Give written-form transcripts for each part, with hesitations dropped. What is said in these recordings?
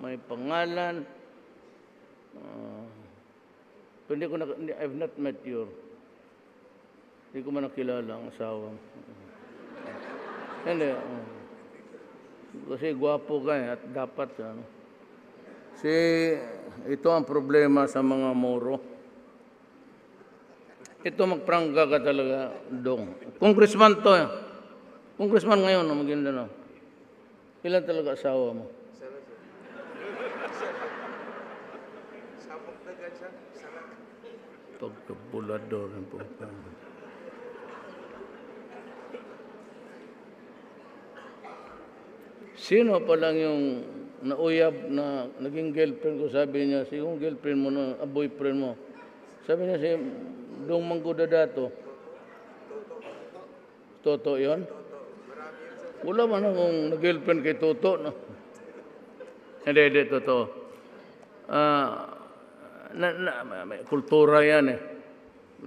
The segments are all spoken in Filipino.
may pangalan. Pero I've not met your, hindi ko man nakilala ang asawa mo. Hindi. Kasi gwapo ka at dapat. Ito ang problema sa mga Moro. Ito magprangka ka talaga, Dong. Congressman to. Congressman ngayon, Maguindanao. Ilan talaga asawa mo? Pagkabulador ng pagpang. Sino pa lang yung nauyab na naging girlfriend ko, sabi niya, yung girlfriend mo na, boyfriend mo. Sabi niya si Dong Manggudadato. Toto yon? Wala man akong nag-girlfriend kay Toto. No? Hindi, totoo. May kultura yan eh.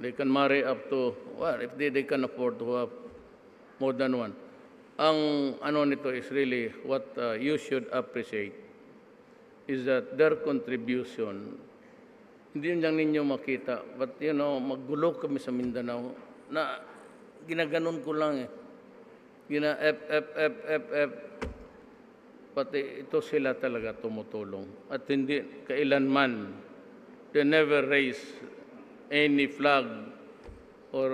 They can marry up to, well, if they can afford to have more than one. Ang ano nito is really what you should appreciate is that their contribution, hindi lang ninyo makita, but you know, maggulo kami sa Mindanao na ginaganon ko lang eh. F. Pati ito sila talaga tumutulong. At hindi kailanman, they never raise any flag or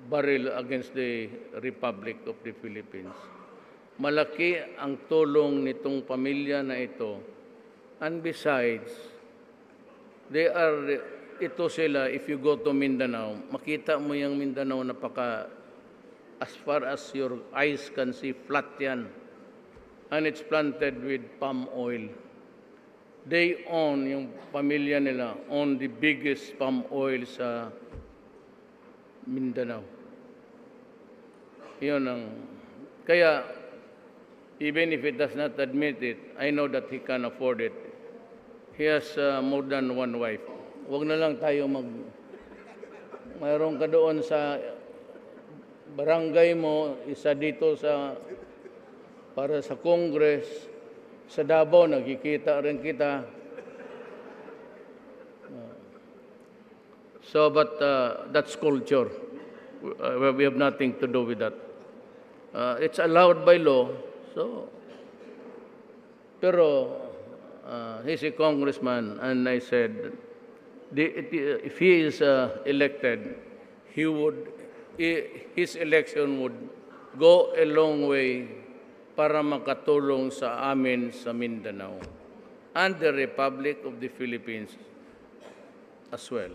barrel against the Republic of the Philippines. Malaki ang tulong nitong pamilya na ito. And besides, ito sila, if you go to Mindanao, makita mo yung Mindanao as far as your eyes can see, flat yan. And it's planted with palm oil. They own, yung pamilya nila, own the biggest palm oil sa Mindanao. Yun ang, kaya, even if he does not admit it, I know that he can afford it. He has more than one wife. Huwag na lang tayo mayroon ka doon sa barangay mo, isa dito para sa Congress, sa Davao, nagkikita rin kita. But that's culture. We have nothing to do with that. It's allowed by law. Pero he's a congressman, and I said, if he is elected, his election would go a long way para makatulong sa amin sa Mindanao and the Republic of the Philippines as well.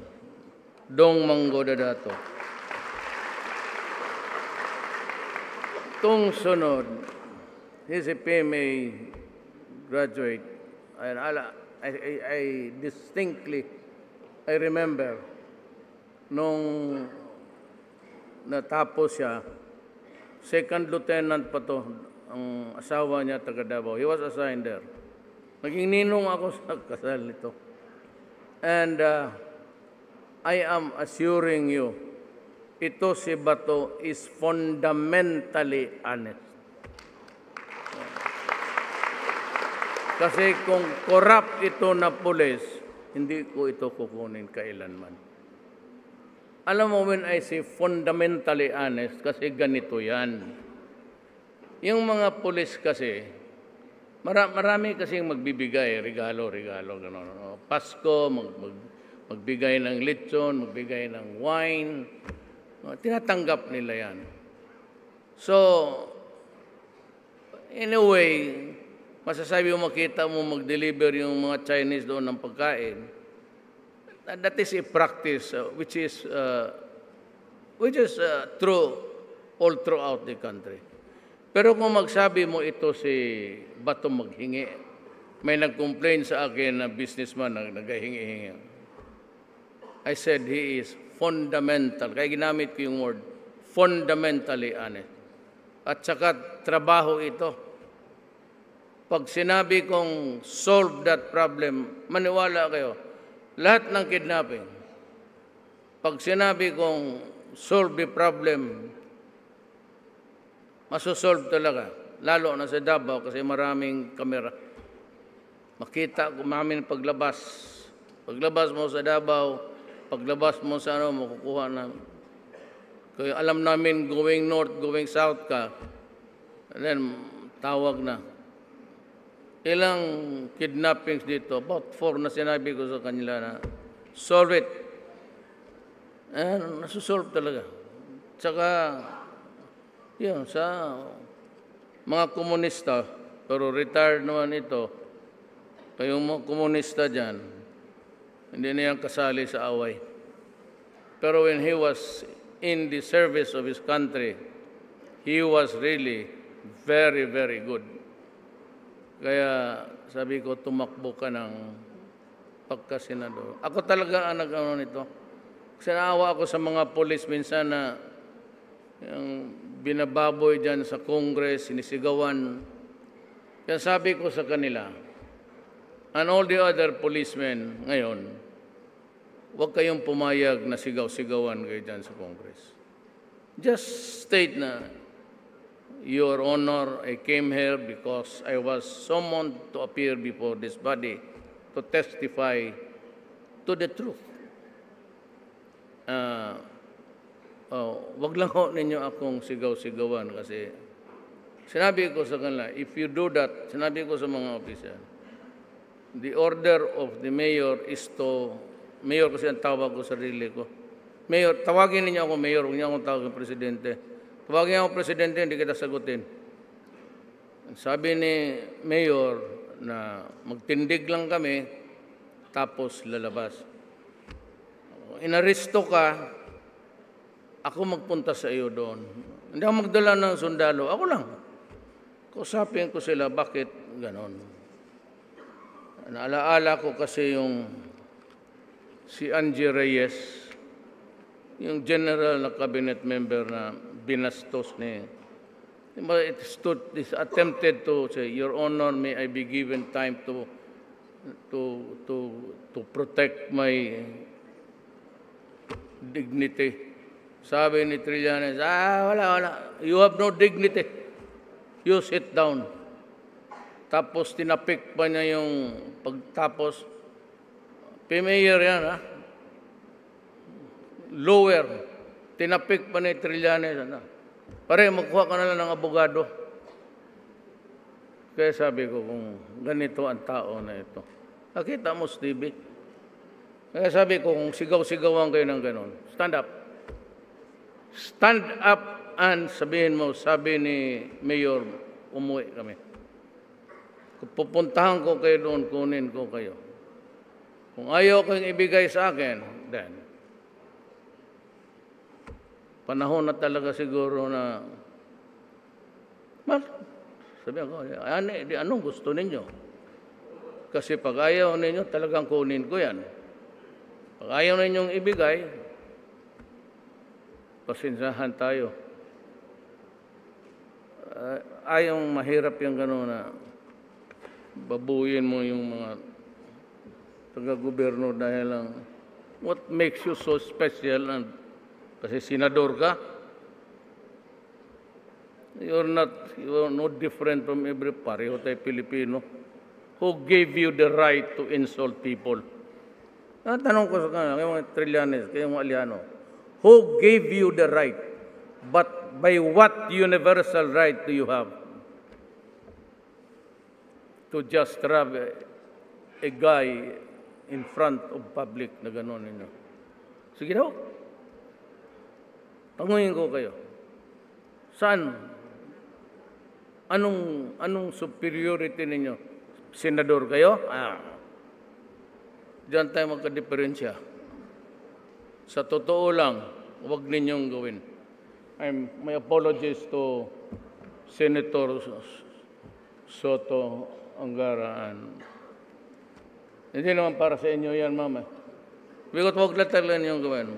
Dong Manggudadato. Itong sunod, he's a PMA graduate. And I distinctly, I remember, nung natapos siya, second lieutenant pa to, ang asawa niya taga Davao. He was assigned there. Naging ninong ako sa kasal nito. And I am assuring you, ito si Bato is fundamentally honest. Kasi kung corrupt ito na pulis, hindi ko ito kukunin kailanman. Alam mo, when I say fundamentally honest, kasi ganito yan. Yung mga pulis kasi, marami kasing magbibigay, regalo, gano'n. Pasko, magbigay ng lechon, magbigay ng wine. Tinatanggap nila yan. So, in a way, masasabi mo, makita mo mag-deliver yung mga Chinese doon ng pagkain. That is a practice which is true all throughout the country. Pero kung magsabi mo ito si Bato maghingi, may nag-complain sa akin na businessman na naghingi-hingi. I said he is fundamental. Kaya ginamit ko yung word, fundamentally honest. At saka trabaho ito. Pag sinabi kong solve that problem, maniwala kayo, lahat ng kidnapping, pag sinabi kong solve the problem, masosolve talaga. Lalo na sa Davao kasi maraming kamera. Makita ko namin paglabas. Paglabas mo sa Davao, paglabas mo sa ano, makukuha namin. Kaya alam namin going north, going south ka. And then, tawag na. Ilang kidnappings dito? About 4 na sinabi ko sa kanila na solve it. Nasusolve talaga. Tsaka, yun, sa mga komunista, pero retired naman ito, kayong mga komunista dyan, hindi na yan kasali sa away. Pero when he was in the service of his country, he was really very, very good. Kaya sabi ko, tumakbo ka ng pagkasenador. Ako talaga ang nag-ano nito. Sinaawa ako sa mga polis minsan na yung binababoy dyan sa Congress, sinisigawan. Kaya sabi ko sa kanila, and all the other policemen ngayon, huwag kayong pumayag na sigaw-sigawan kayo dyan sa Congress. Just state na, Your Honor, I came here because I was summoned to appear before this body to testify to the truth. Wag lang ho ninyo akong sigaw-sigawan kasi sinabi ko sa kanila, if you do that, sinabi ko sa mga officer, the order of the mayor is to, mayor kasi ang tawag ko sa sarili ko, mayor, tawagin ninyo ako mayor, huwag niyo akong tawagin presidente. Tawagin ako presidente, hindi kita sagutin. Sabi ni mayor na magtindig lang kami, tapos lalabas. Inaresto ka, ako magpunta sa iyo doon. Hindi ako magdala ng sundalo, ako lang. Kusapin ko sila, bakit ganon? Naalaala ko kasi yung si Angie Reyes, yung general na cabinet member na binastos ni, it attempted to say, Your Honor, may I be given time to protect my dignity. Sabi ni Trillanes, wala. You have no dignity. You sit down. Tapos tinapik pa niya yung pagtapos. P-mayor yan, ha? Lower. Tinapik pa ni Trillanes. Pare, magkuha ka na lang ng abogado. Kaya sabi ko, kung ganito ang tao na ito. Nakita mo, Stevie? Kaya sabi ko, kung sigaw-sigawan kayo ng ganon, stand up. Stand up and sabihin mo, sabi ni Mayor, umuwi kami. Kung pupuntahan ko kayo doon, kunin ko kayo. Kung ayaw kong ibigay sa akin, then, panahon na talaga siguro na, sabi ko, anong gusto ninyo? Kasi pag ayaw ninyo, talagang kunin ko yan. Pag ayaw ninyong ibigay, pasinsahan tayo. Ayaw mahirap yung gano'n na babuyin mo yung mga taga-gobyerno dahil lang, what makes you so special and kasi senador ka, you are no different from every pareho tayo Pilipino. Who gave you the right to insult people? Tanong ko sa kanila, kayo mga Trillanes, kayo mga Aliano, who gave you the right? But by what universal right do you have to just grab a guy in front of public na gano'n ninyo? Sige daw. Tanguhin ko kayo. Saan? Anong superiority ninyo? Senador kayo? Diyan tayo magka-diferensya. Sa totoo lang, huwag ninyong gawin. My apologies to Senator Soto Angara. Hindi naman para sa inyo yan, mama. Bigot huwag lang ninyong gawin.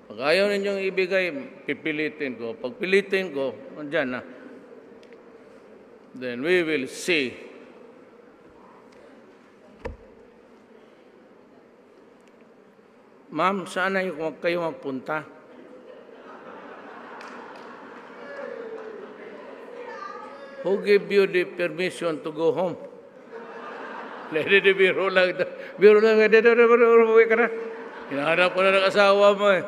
Pag ayaw ninyong ibigay, pipilitin ko. Pag pilitin ko, andyan na. Then we will see. Ma'am, saan na kayo magpunta? Who gave you the permission to go home? Hindi, biro lang. Biro lang. Uwi ka na. Hinahanap ko na ng asawa mo eh.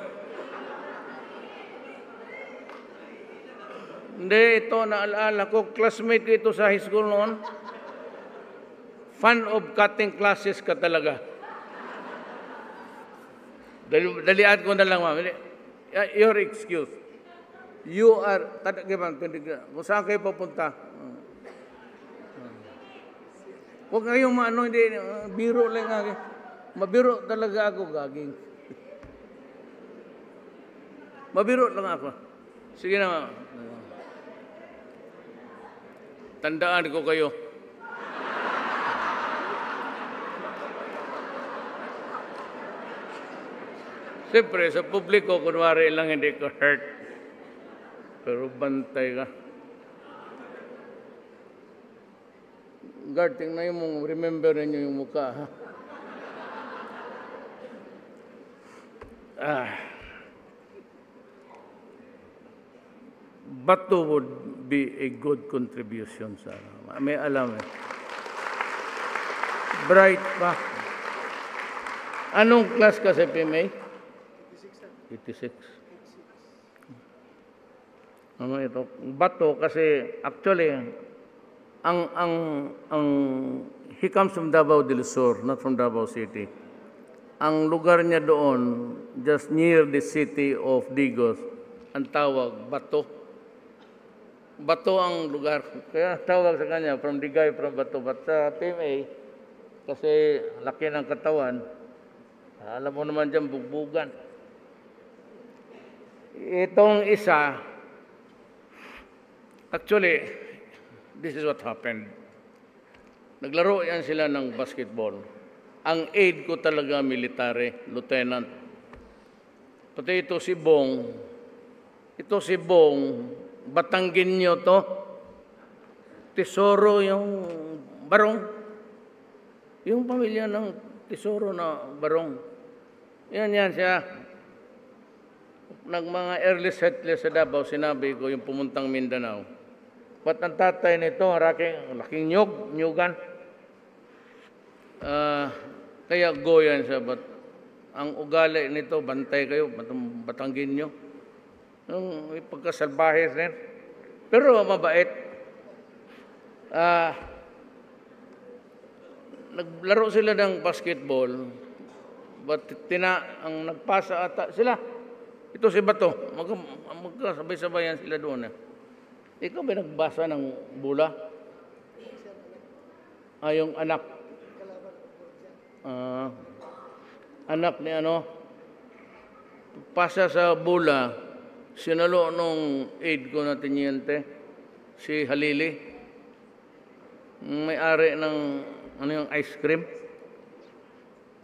Hindi, ito naalala ko. Classmate ko ito sa high school noon. Fan of cutting classes ka talaga. Dalian ko na lang, ma'am. Your excuse. You are, kung saan kayo papunta? Huwag kayong maano, hindi, biro lang nga. Mabiro talaga ako, gaging. Mabiro lang ako. Sige na, ma'am. Tandaan ko kayo. Siyempre, sa publiko, kunwari lang hindi ko hurt. Pero bantay ka. Guard, tingnan yung mong remember ninyo yung mukha, ha? Bato would be a good contribution sa may alam eh. Bright pa. Anong class ka sa PMA? 86. Ano ito? Bato kasi actually he comes from Davao del Sur, not from Davao City. Ang lugar niya doon, just near the city of Digos, ang tawag Bato. Bato ang lugar. Kaya tawag sa kanya, from Digay, from Bato. But sa PMA, kasi laki ng katawan, alam mo naman dyan, bugbugan. Itong isa, actually, this is what happened. Naglaro yan sila ng basketball. Ang aide ko talaga military, lieutenant. Pati ito si Bong. Ito si Bong, Batanggenyo to. Tesoro yung Barong. Yung pamilya ng Tesoro na Barong. Yan siya. Mga early settlers sa Davao, sinabi ko yung pumuntang Mindanao. Ba't ang tatay nito, laking nyugan. Kaya goyan siya. But ang ugali nito, bantay kayo, Batanggenyo. Yung pagkasalbahe rin. Pero mabait. Naglaro sila ng basketball. But ang nagpasa ata sila. Ito si Bato. Magkasabay-sabayan sila doon. Ikaw ba nagbasa ng bula? Yung anak. Anak ni ano? Pasa sa bula. Sinalo nung aide ko na tenyente, si Halili. May-ari ng yung ice cream.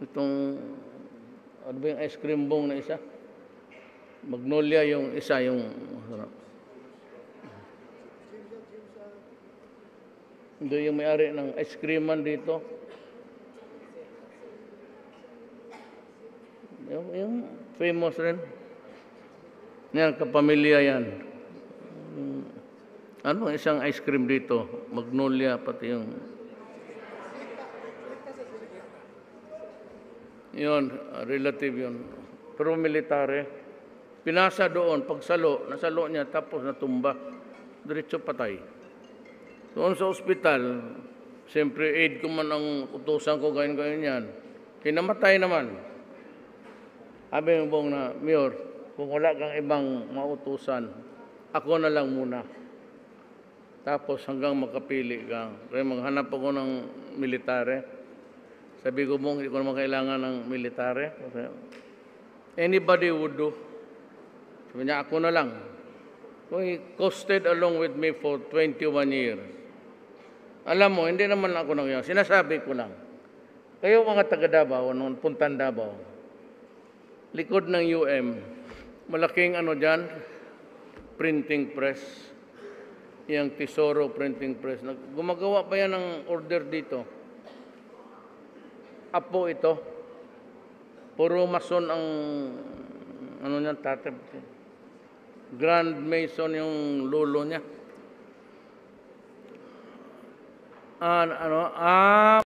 Itong, ano ba yung ice cream bong na isa? Magnolia yung isa, yung hindi yung may-ari ng ice creaman dito. Yung famous rin. Yan, kapamilya yan. Ano isang ice cream dito? Magnolia, pati yung... Yun, relative yun. Pero military. Pinasa doon, pagsalo, nasalo niya, tapos natumba. Diretso patay. Doon sa ospital, siyempre aid ko man ang utusan ko, ganyan yan. Kinamatay naman. Sabi ng Bong na, Mayor, kung wala kang ibang mautusan, ako na lang muna. Tapos hanggang makapili ka. Kaya maghanap ako ng military. Sabi ko, Bong, hindi ko naman kailangan ng military. Anybody would do. Sabi niya, ako na lang. So he costed along with me for 21 years. Alam mo, hindi naman ako nang yan. Sinasabi ko lang. Kayo mga taga Davao, nung puntan Davao, likod ng UM, malaking ano dyan, printing press. Yung Tesoro printing press. Gumagawa pa yan ng order dito. Apo ito. Puro mason ang ano niyan, tatap. Grand Mason yung lolo niya.